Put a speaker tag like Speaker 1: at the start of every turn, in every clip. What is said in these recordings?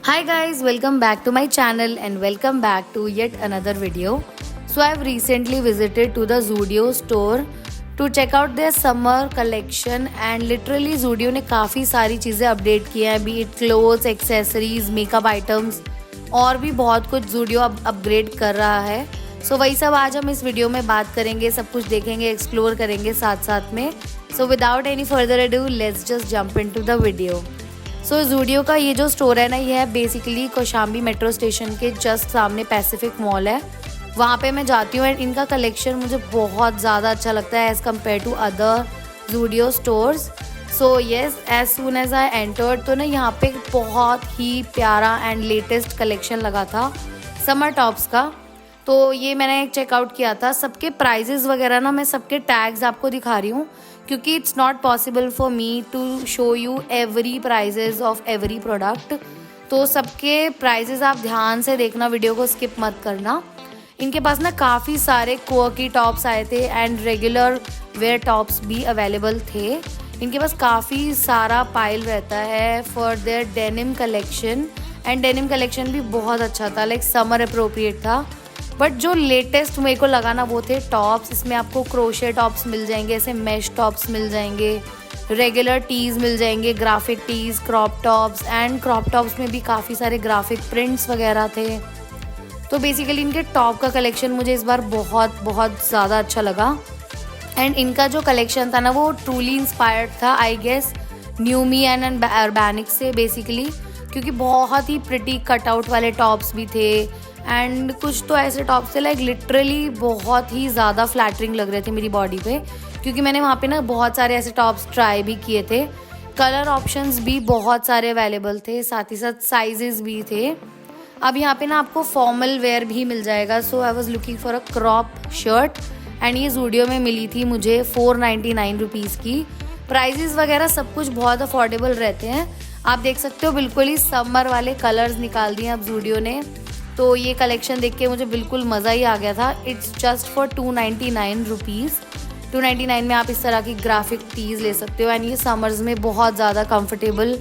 Speaker 1: Hi guys, welcome back to my channel and welcome back to yet another video. So I've recently visited to the Zudio store to check out their summer collection and literally Zudio ने काफ़ी सारी चीज़ें update की हैं, be it clothes, accessories, makeup items और भी बहुत कुछ Zudio अब अपग्रेड कर रहा है. सो वही सब आज हम इस वीडियो में बात करेंगे, सब कुछ देखेंगे, एक्सप्लोर करेंगे साथ साथ में. So without any further ado let's just jump into the video. So Zudio का ये जो स्टोर है ना, ये है बेसिकली कौशाम्बी मेट्रो स्टेशन के जस्ट सामने पैसिफिक मॉल है. वहाँ पे मैं जाती हूँ एंड इनका कलेक्शन मुझे बहुत ज़्यादा अच्छा लगता है as compare to other Zudio stores. So yes, as soon as I entered तो ना यहाँ पे बहुत ही प्यारा एंड लेटेस्ट कलेक्शन लगा था समर टॉप्स का. तो ये मैंने चेकआउट किया था. सबके प्राइजेज़ वगैरह ना मैं सबके टैग्स आपको दिखा रही हूँ क्योंकि it's not possible for me to show you every prices of every product. तो सबके प्राइजेज आप ध्यान से देखना, वीडियो को स्किप मत करना. इनके पास ना काफ़ी सारे क्वर्की टॉप्स आए थे एंड रेगुलर वेयर टॉप्स भी अवेलेबल थे. इनके पास काफ़ी सारा पाइल रहता है for their denim collection and denim collection भी बहुत अच्छा था, लाइक समर अप्रोप्रिएट था. बट जो लेटेस्ट मेरे को लगा ना वो थे टॉप्स. इसमें आपको क्रोशे टॉप्स मिल जाएंगे, ऐसे मैश टॉप्स मिल जाएंगे, रेगुलर टीज़ मिल जाएंगे, graphic tees, crop tops and crop tops में भी काफ़ी सारे ग्राफिक प्रिंट्स वगैरह थे. तो बेसिकली इनके टॉप का कलेक्शन मुझे इस बार बहुत बहुत ज़्यादा अच्छा लगा. एंड इनका जो कलेक्शन था ना वो ट्रूली इंस्पायर्ड था आई गेस न्यूमी एंड अर्बैनिक से बेसिकली, क्योंकि बहुत ही प्रिटी कटआउट वाले टॉप्स भी थे एंड कुछ तो ऐसे टॉप्स थे लाइक लिटरली बहुत ही ज़्यादा फ्लैटरिंग लग रहे थे मेरी बॉडी पे, क्योंकि मैंने वहाँ पे ना बहुत सारे ऐसे टॉप्स ट्राई भी किए थे. कलर ऑप्शंस भी बहुत सारे अवेलेबल थे, साथ ही साथ साइजेस भी थे. अब यहाँ पे ना आपको फॉर्मल वेयर भी मिल जाएगा. So I was looking for a crop shirt and ये ज़ूडियो में मिली थी मुझे 499 रुपीज़ की. प्राइजेस वगैरह सब कुछ बहुत अफोर्डेबल रहते हैं. आप देख सकते हो बिल्कुल ही समर वाले कलर्स निकाल दिए अब ज़ूडियो ने. तो ये कलेक्शन देख के मुझे बिल्कुल मज़ा ही आ गया था. It's just for 299 rupees. 299 में आप इस तरह की ग्राफिक टीज़ ले सकते हो एंड ये समर्स में बहुत ज़्यादा कंफर्टेबल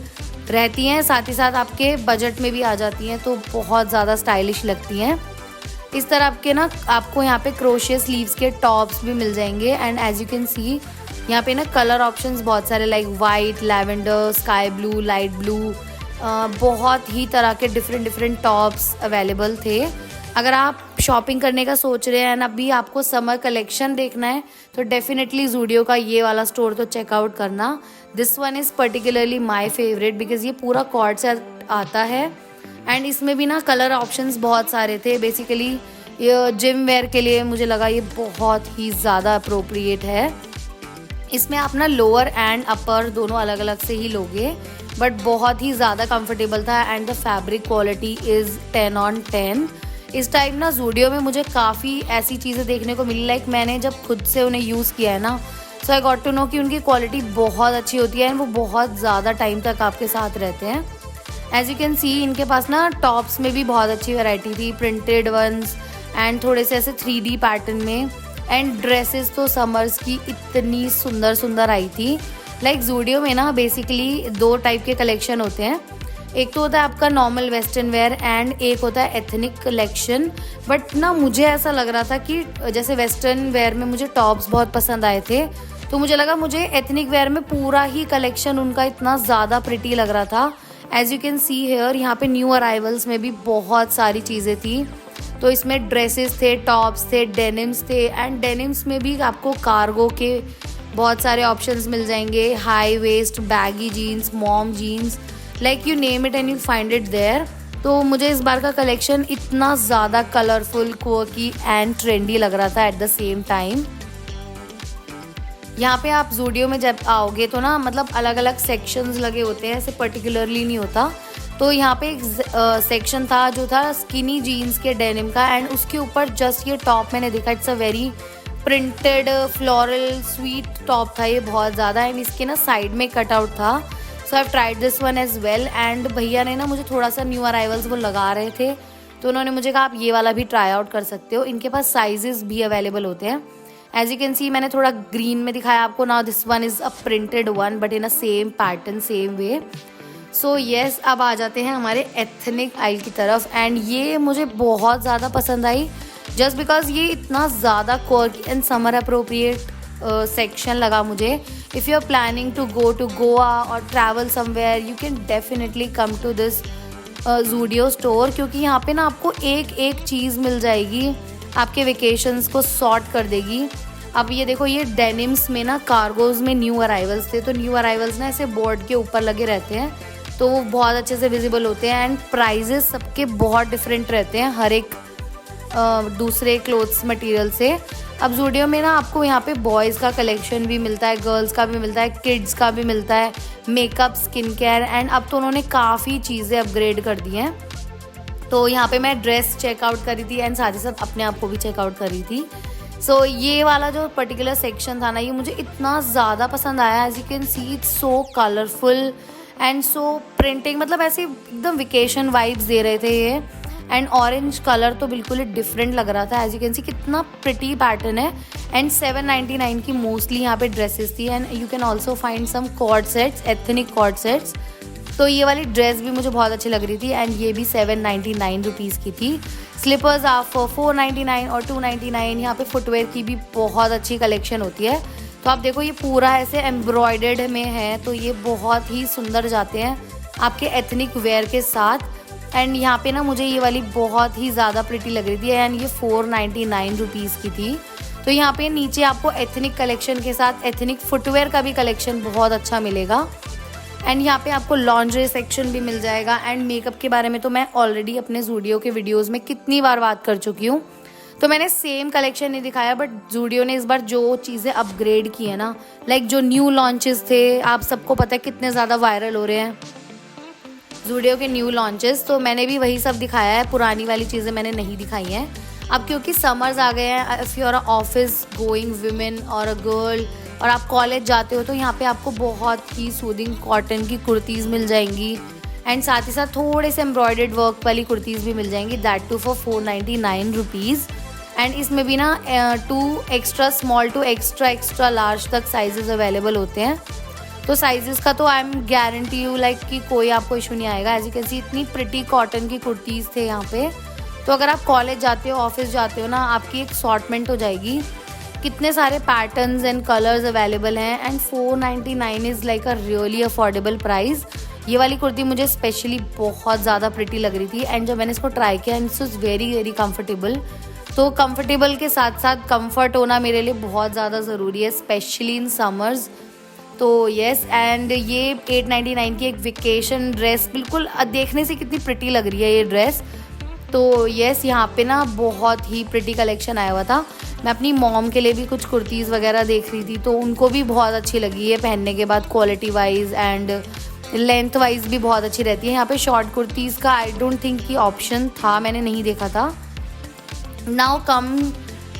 Speaker 1: रहती हैं, साथ ही साथ आपके बजट में भी आ जाती हैं, तो बहुत ज़्यादा स्टाइलिश लगती हैं. इस तरह के ना आपको यहाँ पे क्रोशिया स्लीव्स के टॉप्स भी मिल जाएंगे and as you can see यहाँ पे ना कलर ऑप्शंस बहुत सारे like white, lavender, sky blue, light blue, बहुत ही तरह के डिफरेंट टॉप्स अवेलेबल थे. अगर आप शॉपिंग करने का सोच रहे हैं एंड अभी आपको समर कलेक्शन देखना है तो डेफिनेटली ज़ूडियो का ये वाला स्टोर तो चेकआउट करना. This one is particularly my favourite because ये पूरा कॉर्ड से आता है एंड इसमें भी ना कलर ऑप्शंस बहुत सारे थे. बेसिकली ये जिम वेयर के लिए मुझे लगा ये बहुत ही ज़्यादा अप्रोप्रिएट है. इसमें आप ना लोअर एंड अपर दोनों अलग अलग से ही लोगे बट बहुत ही ज़्यादा कंफर्टेबल था and the fabric quality is 10 on 10. इस टाइम ना ज़ूडियो में मुझे काफ़ी ऐसी चीज़ें देखने को मिली लाइक मैंने जब खुद से उन्हें यूज़ किया है ना, so I got to know कि उनकी क्वालिटी बहुत अच्छी होती है एंड वो बहुत ज़्यादा टाइम तक आपके साथ रहते हैं. एज यू कैन सी इनके पास ना टॉप्स में भी बहुत अच्छी वैरायटी थी, प्रिंटेड वंस एंड थोड़े से ऐसे 3D पैटर्न में. एंड ड्रेसेस तो समर्स की इतनी सुंदर सुंदर आई थी. लाइक ज़ूडियो में ना बेसिकली दो टाइप के कलेक्शन होते हैं. एक तो होता है आपका नॉर्मल वेस्टर्न वेयर एंड एक होता है एथनिक कलेक्शन. बट ना मुझे ऐसा लग रहा था कि जैसे वेस्टर्न वेयर में मुझे टॉप्स बहुत पसंद आए थे, तो मुझे लगा मुझे एथनिक वेयर में पूरा ही कलेक्शन उनका इतना ज़्यादा प्रिटी लग रहा था. As you can see here यहाँ पे न्यू अराइवल्स में भी बहुत सारी चीज़ें थी. तो इसमें ड्रेसेस थे, टॉप्स थे, डेनिम्स थे एंड डेनिम्स में भी आपको कार्गो के बहुत सारे ऑप्शंस मिल जाएंगे. High waist, baggy jeans, mom jeans, like you name it and you find it there. तो मुझे इस बार का कलेक्शन इतना ज़्यादा कलरफुल, क्वर्की एंड ट्रेंडी लग रहा था एट द सेम टाइम. यहाँ पे आप ज़ूडियो में जब आओगे तो ना मतलब अलग अलग सेक्शंस लगे होते हैं, ऐसे पर्टिकुलरली नहीं होता. तो यहाँ पे एक सेक्शन था जो था स्किनी जीन्स के डेनिम का एंड उसके ऊपर जस्ट ये टॉप मैंने देखा. It's a very printed floral sweet top था ये बहुत ज़्यादा एंड इसके ना साइड में कटआउट था. So I have tried this one as well and भैया ने ना मुझे थोड़ा सा न्यू अराइवल्स वो लगा रहे थे तो उन्होंने मुझे कहा आप ये वाला भी ट्राई आउट कर सकते हो. इनके पास साइजेस भी अवेलेबल होते हैं. एज यू कैन सी मैंने थोड़ा ग्रीन में दिखाया आपको. Now this one is a printed one but in a same pattern, same way. So yes, अब आ जाते हैं हमारे एथनिक आइल की तरफ। एंड ये मुझे बहुत ज़्यादा पसंद आई जस्ट बिकॉज ये इतना ज़्यादा quirky and summer appropriate section लगा मुझे। If you are planning to Goa और travel somewhere, you can definitely come to this Zudio store, क्योंकि यहाँ पे ना आपको एक एक चीज़ मिल जाएगी, आपके वेकेशंस को सॉर्ट कर देगी। अब ये देखो, ये डेनिम्स में ना कार्गोज़ में न्यू अराइवल्स थे, तो न्यू अराइवल्स ना ऐसे बोर्ड के ऊपर लगे रहते हैं, तो वो बहुत अच्छे से विजिबल होते हैं। एंड प्राइजेस सबके बहुत डिफरेंट रहते हैं हर एक दूसरे क्लोथ्स मटेरियल से। अब ज़ूडियो में ना आपको यहाँ पे बॉयज़ का कलेक्शन भी मिलता है, गर्ल्स का भी मिलता है, किड्स का भी मिलता है, मेकअप, स्किन केयर, एंड अब तो उन्होंने काफ़ी चीज़ें अपग्रेड कर दी हैं। तो यहाँ पे मैं ड्रेस चेकआउट करी थी एंड साथ ही साथ अपने आप को भी चेकआउट करी थी। सो ये वाला जो पर्टिकुलर सेक्शन था ना, ये मुझे इतना ज़्यादा पसंद आया। As you can see, it's so colourful and so printing, मतलब ऐसे एकदम वेकेशन वाइब्स दे रहे थे ये। एंड ऑरेंज कलर तो बिल्कुल ही डिफरेंट लग रहा था। एज यू कैन सी कितना प्रिटी पैटर्न है। एंड 799 की मोस्टली यहाँ पे ड्रेसेस थी। And you can also find some coord sets, ethnic coord sets. तो ये वाली ड्रेस भी मुझे बहुत अच्छी लग रही थी एंड ये भी 799 रुपीज़ की थी। स्लीपर्स आप 499 और 299। यहाँ पे फुटवेयर की भी बहुत अच्छी कलेक्शन होती है। तो आप देखो, ये पूरा ऐसे एम्ब्रॉयडर्ड में है, तो ये बहुत ही सुंदर जाते हैं आपके एथनिक वेयर के साथ। एंड यहाँ पे ना मुझे ये वाली बहुत ही ज़्यादा प्रिटी लग रही थी एंड ये 499 रुपीज़ की थी। तो यहाँ पे नीचे आपको एथनिक कलेक्शन के साथ एथनिक फुटवेयर का भी कलेक्शन बहुत अच्छा मिलेगा। एंड यहाँ पे आपको लॉन्ड्री सेक्शन भी मिल जाएगा। एंड मेकअप के बारे में तो मैं ऑलरेडी अपने ज़ूडियो के वीडियोस में कितनी बार बात कर चुकी हूँ, तो मैंने सेम कलेक्शन नहीं दिखाया, बट ज़ूडियो ने इस बार जो चीज़ें अपग्रेड की है ना, लाइक जो न्यू लॉन्चेस थे, आप सबको पता है कितने ज़्यादा वायरल हो रहे हैं ज़ूडियो के न्यू लॉन्चेस, तो मैंने भी वही सब दिखाया है। पुरानी वाली चीज़ें मैंने नहीं दिखाई हैं। अब क्योंकि समर्स आ गए हैं, if you are a office going women और अ गर्ल और आप कॉलेज जाते हो, तो यहाँ पे आपको बहुत ही सूदिंग कॉटन की कुर्तीज़ मिल जाएंगी एंड साथ ही साथ थोड़े से एम्ब्रॉयडर्ड वर्क वाली कुर्तीज़ भी मिल जाएंगी, that too for 499 rupees. And इसमें भी ना 2 extra small to extra large तक साइजेस अवेलेबल होते हैं। तो साइजेस का तो I am guarantee you like कि कोई आपको इशू नहीं आएगा। एज यू कैन सी, इतनी प्रिटी कॉटन की कुर्तीज़ थे यहाँ पे। तो अगर आप कॉलेज जाते हो, ऑफिस जाते हो ना, आपकी एक असॉर्टमेंट हो जाएगी। कितने सारे पैटर्न्स एंड कलर्स अवेलेबल हैं and 499 is like a really affordable price. ये वाली कुर्ती मुझे स्पेशली बहुत ज़्यादा प्रिटी लग रही थी एंड जब मैंने इसको ट्राई किया and it's very very comfortable. तो कंफर्टेबल के साथ साथ कंफर्ट होना मेरे लिए बहुत ज़्यादा ज़रूरी है, स्पेशली इन समर्स। तो येस, एंड ये 899 की एक वेकेशन ड्रेस, बिल्कुल देखने से कितनी प्रिटी लग रही है ये ड्रेस। तो येस, यहाँ पे ना बहुत ही प्रिटी कलेक्शन आया हुआ था। मैं अपनी मॉम के लिए भी कुछ कुर्तीज़ वगैरह देख रही थी, तो उनको भी बहुत अच्छी लगी है पहनने के बाद। Quality wise and length wise भी बहुत अच्छी रहती है। यहाँ पे शॉर्ट कुर्तीज़ का आई डोंट थिंक कि ऑप्शन था, मैंने नहीं देखा था। नाउ कम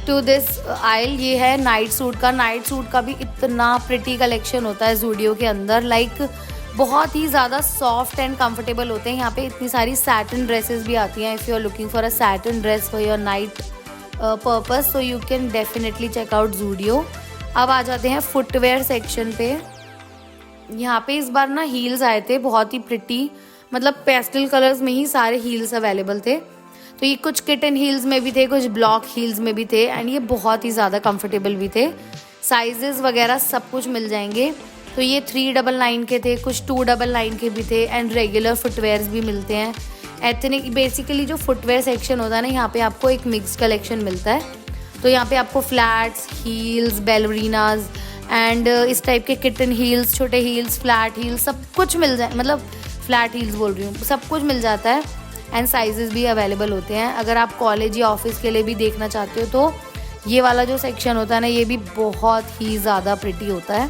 Speaker 1: टू दिस आइल, ये है नाइट सूट का। नाइट सूट का भी इतना प्रिटी कलेक्शन होता है ज़ूडियो के अंदर, लाइक बहुत ही ज़्यादा सॉफ्ट एंड कंफर्टेबल होते हैं। यहाँ पे इतनी सारी सैटिन ड्रेसेस भी आती हैं। If you are looking for a satin dress for your night purpose, so you can definitely check out Zudio. अब आ जाते हैं फुटवेयर सेक्शन पे। यहाँ पे इस बार ना हील्स आए थे बहुत ही प्रिटी, मतलब पेस्टल कलर्स में ही सारे हील्स अवेलेबल थे। तो ये कुछ किटन हील्स में भी थे, कुछ ब्लॉक हील्स में भी थे एंड ये बहुत ही ज़्यादा कंफर्टेबल भी थे। साइजेस वगैरह सब कुछ मिल जाएंगे। तो ये 399 के थे, कुछ 299 के भी थे एंड रेगुलर फुटवेयर्स भी मिलते हैं। एथनिक बेसिकली जो फुटवेयर सेक्शन होता है ना, यहाँ पे आपको एक मिक्स कलेक्शन मिलता है। तो यहाँ पे आपको फ्लैट्स, हील्स, बैलरीनाज एंड इस टाइप के किटन हील्स, छोटे हील्स, फ्लैट हील्स, सब कुछ मिल जाए, मतलब फ्लैट हील्स बोल रही हूँ, सब कुछ मिल जाता है एंड साइजेस भी अवेलेबल होते हैं। अगर आप कॉलेज या ऑफिस के लिए भी देखना चाहते हो तो ये वाला जो सेक्शन होता है ना, ये भी बहुत ही ज़्यादा प्रिटी होता है।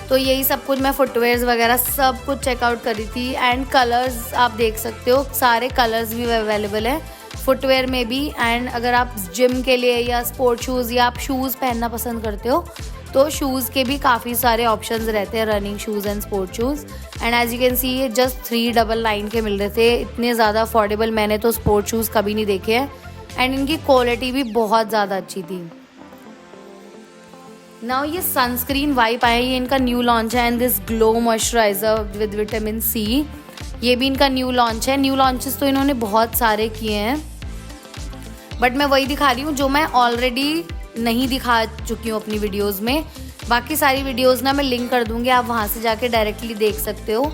Speaker 1: तो यही सब कुछ मैं फुटवेयर्स वगैरह सब कुछ चेकआउट करी थी एंड कलर्स आप देख सकते हो, सारे कलर्स भी अवेलेबल है फुटवेयर में भी। एंड अगर आप जिम के लिए या स्पोर्ट शूज़ या आप शूज़ पहनना पसंद करते हो तो शूज़ के भी काफ़ी सारे ऑप्शंस रहते हैं, running shoes and sport shoes. And as you can see ये जस्ट 399 के मिल रहे थे, इतने ज़्यादा अफोर्डेबल मैंने तो स्पोर्ट शूज़ कभी नहीं देखे हैं एंड इनकी क्वालिटी भी बहुत ज़्यादा अच्छी थी। नाउ ये सनस्क्रीन वाइप आया, ये इनका न्यू लॉन्च है, and this glow moisturiser with vitamin C, ये भी इनका न्यू लॉन्च है। न्यू लॉन्चेस तो इन्होंने बहुत सारे किए हैं, बट मैं वही दिखा रही हूँ जो मैं ऑलरेडी नहीं दिखा चुकी हूँ अपनी वीडियोस में। बाकी सारी वीडियोस ना मैं लिंक कर दूँगी, आप वहाँ से जाके डायरेक्टली देख सकते हो।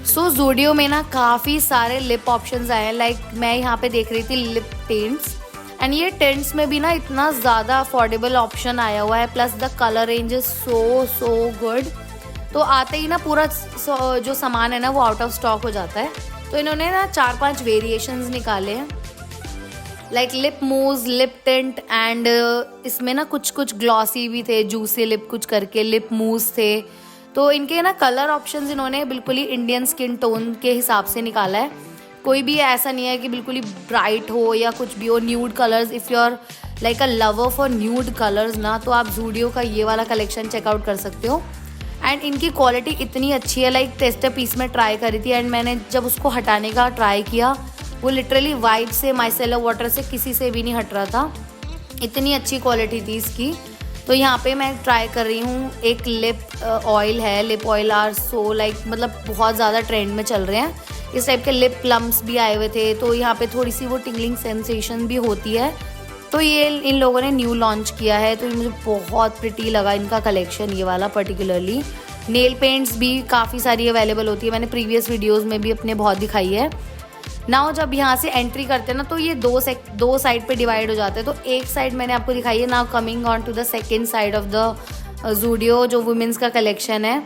Speaker 1: सो ज़ूडियो में ना काफ़ी सारे लिप ऑप्शंस आए हैं। लाइक मैं यहाँ पे देख रही थी लिप टेंट्स, एंड ये टेंट्स में भी ना इतना ज़्यादा अफोर्डेबल ऑप्शन आया हुआ है, plus the colour range is so good. तो आते ही ना पूरा जो सामान है ना वो आउट ऑफ स्टॉक हो जाता है। तो इन्होंने ना 4-5 वेरिएशंस निकाले हैं, लाइक लिप मूज, लिप टिंट, एंड इसमें ना कुछ ग्लॉसी भी थे, जूसी लिप कुछ करके लिप मूज थे। तो इनके ना कलर ऑप्शंस इन्होंने बिल्कुल ही इंडियन स्किन टोन के हिसाब से निकाला है। कोई भी ऐसा नहीं है कि बिल्कुल ही ब्राइट हो या कुछ भी हो। Nude colours, if you are like a lover for nude colours ना, तो आप ज़ूडियो का ये वाला कलेक्शन चेकआउट कर सकते हो। एंड इनकी क्वालिटी इतनी अच्छी है, लाइक टेस्टर पीस में ट्राई करी थी, एंड मैंने जब उसको हटाने का ट्राई किया, वो लिटरली वाइप से, माइसेलर वाटर से, किसी से भी नहीं हट रहा था। इतनी अच्छी क्वालिटी थी इसकी। तो यहाँ पे मैं ट्राई कर रही हूँ, एक लिप ऑयल है, lip oil are so like मतलब बहुत ज़्यादा ट्रेंड में चल रहे हैं। इस टाइप के लिप प्लम्स भी आए हुए थे, तो यहाँ पे थोड़ी सी वो टिंगलिंग सेंसेशन भी होती है। तो ये इन लोगों ने न्यू लॉन्च किया है, तो ये मुझे बहुत प्रिटी लगा इनका कलेक्शन, ये वाला पर्टिकुलरली। नेल पेंट्स भी काफ़ी सारी अवेलेबल होती है, मैंने प्रीवियस वीडियोज़ में भी अपने बहुत दिखाई है। नाउ जब यहाँ से एंट्री करते हैं ना, तो ये दो साइड पे डिवाइड हो जाते हैं। तो एक साइड मैंने आपको दिखाई है। Now coming on to the second side of the Zudio, जो वुमेंस का कलेक्शन है,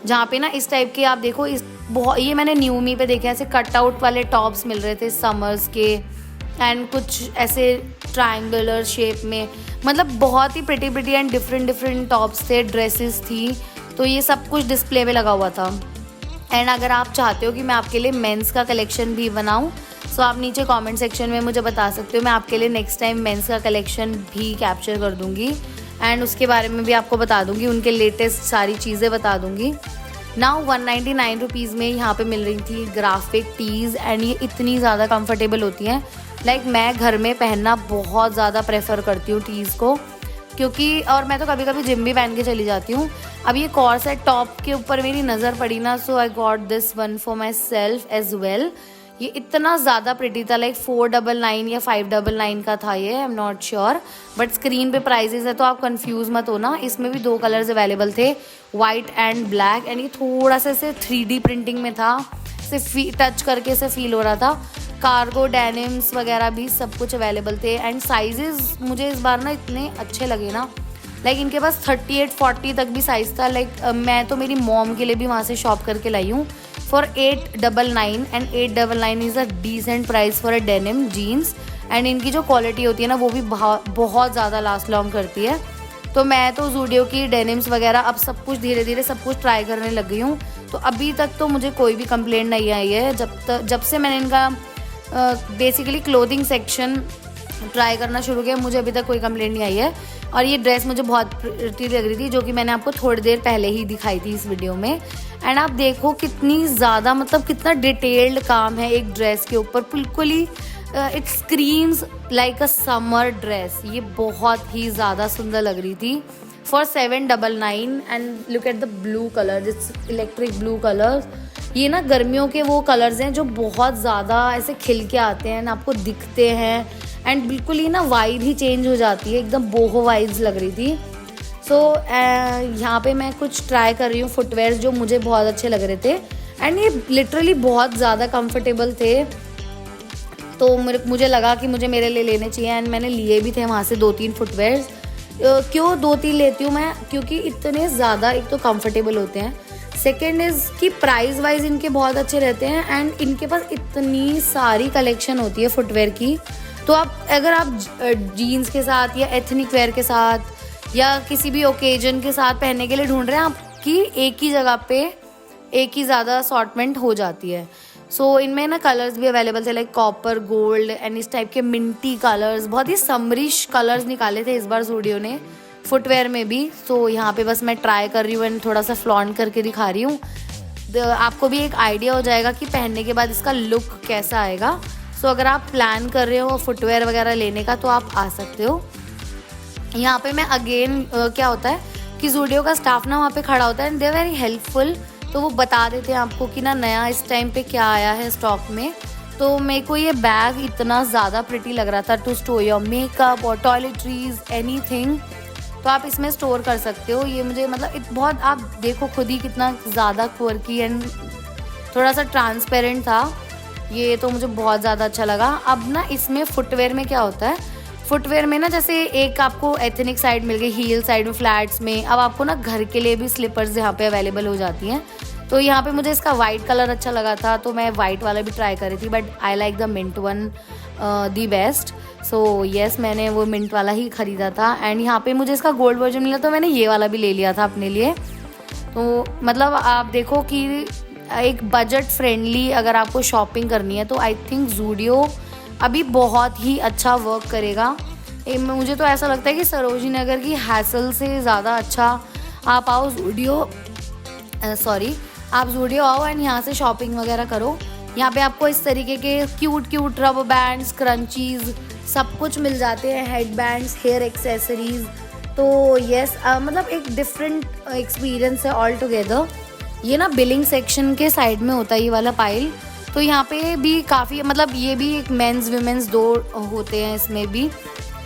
Speaker 1: जहाँ पे ना इस टाइप के आप देखो, ये मैंने न्यूमी पे देखे, ऐसे कट आउट वाले टॉप्स मिल रहे थे समर्स के, एंड कुछ ऐसे ट्रायंगुलर शेप में, मतलब बहुत ही प्रिटी एंड डिफरेंट टॉप्स थे, ड्रेसेस थी। तो ये सब कुछ डिस्प्ले में लगा हुआ था। एंड अगर आप चाहते हो कि मैं आपके लिए मेंस का कलेक्शन भी बनाऊं, सो आप नीचे कमेंट सेक्शन में मुझे बता सकते हो। मैं आपके लिए नेक्स्ट टाइम मेंस का कलेक्शन भी कैप्चर कर दूंगी, एंड उसके बारे में भी आपको बता दूंगी, उनके लेटेस्ट सारी चीज़ें बता दूंगी। नाउ 199 रुपीज़ में यहाँ पे मिल रही थी ग्राफिक टीज़, एंड ये इतनी ज़्यादा कंफर्टेबल होती हैं। लाइक मैं घर में पहनना बहुत ज़्यादा प्रेफर करती हूँ टीज़ को, क्योंकि और मैं तो कभी कभी जिम भी पहन के चली जाती हूँ। अब ये कॉर्सेट टॉप के ऊपर मेरी नज़र पड़ी ना, so I got this one for myself as well. ये इतना ज़्यादा प्रिटी था, लाइक 499 या 599 का था ये, I am not sure, but screen पे प्राइजेस है तो आप कंफ्यूज मत हो ना। इसमें भी 2 कलर्स अवेलेबल थे, वाइट एंड ब्लैक, एंड ये थोड़ा सा ऐसे 3D प्रिंटिंग में था, से टच करके से फील हो रहा था। कार्गो डेनिम्स वगैरह भी सब कुछ अवेलेबल थे, एंड साइजेस मुझे इस बार ना इतने अच्छे लगे ना, लाइक इनके पास 38-40 तक भी साइज़ था। लाइक मैं तो मेरी मॉम के लिए भी वहाँ से शॉप करके लाई हूँ for 899, and 899 is a decent price for a denim jeans. And इनकी जो क्वालिटी होती है ना, वो भी बहुत ज़्यादा लास्ट लॉन्ग करती है। तो मैं तो ज़ूडियो की डेनिम्स वगैरह अब सब कुछ धीरे धीरे सब कुछ ट्राई करने लग गई हूँ। तो अभी तक तो मुझे कोई भी कंप्लेंट नहीं आई है, जब से मैंने इनका बेसिकली क्लोथिंग सेक्शन ट्राई करना शुरू किया, मुझे अभी तक कोई कंप्लेंट नहीं आई है। और ये ड्रेस मुझे बहुत प्रिटी लग रही थी, जो कि मैंने आपको थोड़ी देर पहले ही दिखाई थी इस वीडियो में। एंड आप देखो कितनी ज़्यादा, मतलब कितना डिटेल्ड काम है एक ड्रेस के ऊपर, बिल्कुल ही it screams like a summer dress. ये बहुत ही ज़्यादा सुंदर लग रही थी for 799। And look at the blue colour, this electric blue colour. ये ना गर्मियों के वो कलर्स हैं जो बहुत ज़्यादा ऐसे खिल के आते हैं, आपको दिखते हैं, एंड बिल्कुल ही ना वाइब ही चेंज हो जाती है, एकदम बोहो वाइब्स लग रही थी। सो यहाँ पे मैं कुछ ट्राई कर रही हूँ फुटवेयर जो मुझे बहुत अच्छे लग रहे थे, एंड ये लिटरली बहुत ज़्यादा कंफर्टेबल थे। तो मुझे लगा कि मुझे मेरे लिए लेने चाहिए, एंड मैंने लिए भी थे वहाँ से 2-3 फुटवेयर्स। क्यों 2-3 लेती हूँ मैं, क्योंकि इतने ज़्यादा एक तो कंफर्टेबल होते हैं, सेकेंड इज़ कि प्राइस वाइज इनके बहुत अच्छे रहते हैं, एंड इनके पास इतनी सारी कलेक्शन होती है फुटवेयर की। तो अगर आप जीन्स के साथ या एथनिक वेयर के साथ या किसी भी ओकेजन के साथ पहनने के लिए ढूंढ रहे हैं, आपकी एक ही जगह पे एक ही ज़्यादा असॉर्टमेंट हो जाती है। सो इनमें ना कलर्स भी अवेलेबल थे, लाइक कॉपर, गोल्ड, एंड इस टाइप के मिंटी कलर्स, बहुत ही समरिश कलर्स निकाले थे इस बार ज़ूडियो ने फुटवेयर में भी। सो यहाँ पे बस मैं ट्राई कर रही हूँ एंड थोड़ा सा फ्लॉन्ट करके दिखा रही हूँ, आपको भी एक आइडिया हो जाएगा कि पहनने के बाद इसका लुक कैसा आएगा। सो अगर आप प्लान कर रहे हो फुटवेयर वगैरह लेने का तो आप आ सकते हो। यहाँ पे मैं अगेन क्या होता है कि ज़ूडियो का स्टाफ ना वहाँ पे खड़ा होता है and they are very helpful. तो वो बता देते हैं आपको कि ना नया इस टाइम पे क्या आया है स्टॉक में। तो मेरे को ये बैग इतना ज़्यादा प्रिटी लग रहा था टू स्टोर योर मेकअप और टॉयलेटरीज एनीथिंग। तो आप इसमें स्टोर कर सकते हो। ये मुझे मतलब बहुत, आप देखो खुद ही कितना ज़्यादा क्वर्की एंड थोड़ा सा ट्रांसपेरेंट था। ये तो मुझे बहुत ज़्यादा अच्छा लगा। अब ना इसमें फुटवेयर में क्या होता है, फुटवेयर में ना जैसे एक आपको एथनिक साइड मिल गई, हील साइड में, फ्लैट्स में। अब आपको ना घर के लिए भी स्लीपर्स यहाँ पे अवेलेबल हो जाती हैं। तो यहाँ पे मुझे इसका वाइट कलर अच्छा लगा था तो मैं वाइट वाला भी ट्राई करी थी, but I like the mint one the best. So yes, मैंने वो मिंट वाला ही ख़रीदा था। एंड यहाँ पे मुझे इसका गोल्ड वर्जन मिला तो मैंने ये वाला भी ले लिया था अपने लिए। तो मतलब आप देखो कि एक बजट फ्रेंडली अगर आपको शॉपिंग करनी है तो आई थिंक ज़ूडियो अभी बहुत ही अच्छा वर्क करेगा। मुझे तो ऐसा लगता है कि सरोजिनी नगर की हैसल से ज़्यादा अच्छा आप आओ ज़ूडियो, आप ज़ूडियो आओ एंड यहाँ से शॉपिंग वगैरह करो। यहाँ पे आपको इस तरीके के क्यूट रबर बैंड्स, क्रंचीज़ सब कुछ मिल जाते हैं, हेड बैंड्स, हेयर एक्सेसरीज़। तो येस, मतलब एक डिफरेंट एक्सपीरियंस है ऑल टुगेदर। ये ना बिलिंग सेक्शन के साइड में होता है ये वाला पाइल। तो यहाँ पे भी काफ़ी, मतलब ये भी एक मेंस विमेंस दो होते हैं इसमें भी।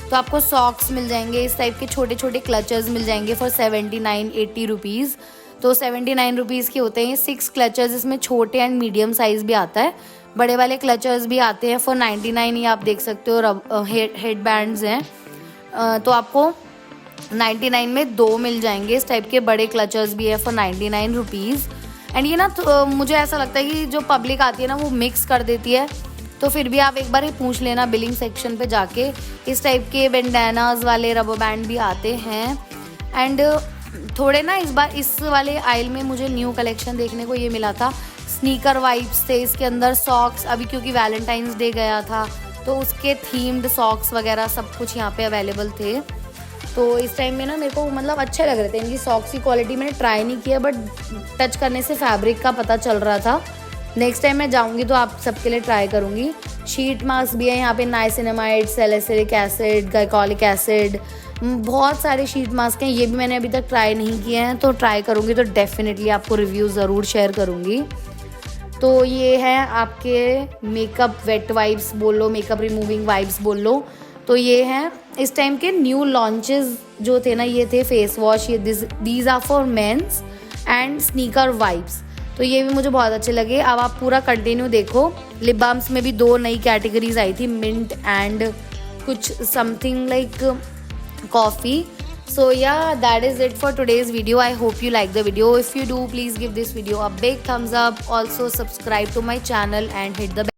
Speaker 1: तो आपको सॉक्स मिल जाएंगे, इस टाइप के छोटे छोटे क्लचर्स मिल जाएंगे फॉर 79-80 रुपीज़। तो 79 रुपीज़ के होते हैं 6 क्लचर्स। इसमें छोटे एंड मीडियम साइज़ भी आता है, बड़े वाले क्लचर्स भी आते हैं फॉर 99। ये आप देख सकते हो हेड बैंड्स हैं। तो आपको 99 में 2 मिल जाएंगे। इस टाइप के बड़े क्लचर्स भी है फॉर 99 रुपीज़। एंड ये ना तो मुझे ऐसा लगता है कि जो पब्लिक आती है ना वो मिक्स कर देती है। तो फिर भी आप एक बार ही पूछ लेना बिलिंग सेक्शन पे जाके। इस टाइप के बैंडानाज वाले रबर बैंड भी आते हैं। एंड थोड़े ना इस बार इस वाले आइल में मुझे न्यू कलेक्शन देखने को ये मिला था, स्नीकर वाइब्स थे इसके अंदर। सॉक्स अभी क्योंकि वैलेंटाइंस डे गया था तो उसके थीम्ड सॉक्स वगैरह सब कुछ यहाँ पे अवेलेबल थे। तो इस टाइम में ना मेरे को मतलब अच्छे लग रहे थे। इनकी सॉक्स की क्वालिटी मैंने ट्राई नहीं किया, बट टच करने से फैब्रिक का पता चल रहा था। नेक्स्ट टाइम मैं जाऊंगी तो आप सबके लिए ट्राई करूंगी। शीट मास्क भी है यहाँ पे, niacinamide, salicylic acid, glycolic acid, बहुत सारे शीट मास्क हैं। ये भी मैंने अभी तक ट्राई नहीं किए हैं, तो ट्राई करूंगी तो डेफिनेटली आपको रिव्यू ज़रूर शेयर करूंगी। तो ये है आपके मेकअप वेट वाइप्स बोल लो, मेकअप रिमूविंग वाइप्स बोल लो। तो ये हैं इस टाइम के न्यू लॉन्चेस जो थे ना, ये थे फेस वॉश, ये these are for men's and sneaker wipes. तो ये भी मुझे बहुत अच्छे लगे। अब आप पूरा कंटिन्यू देखो। लिप बाम्स में भी 2 नई कैटेगरीज आई थी, मिंट एंड कुछ something like coffee. So yeah, that is it for today's video. I hope you like the video. If you do, please give this video a big thumbs up. Also subscribe to my channel and hit the bell.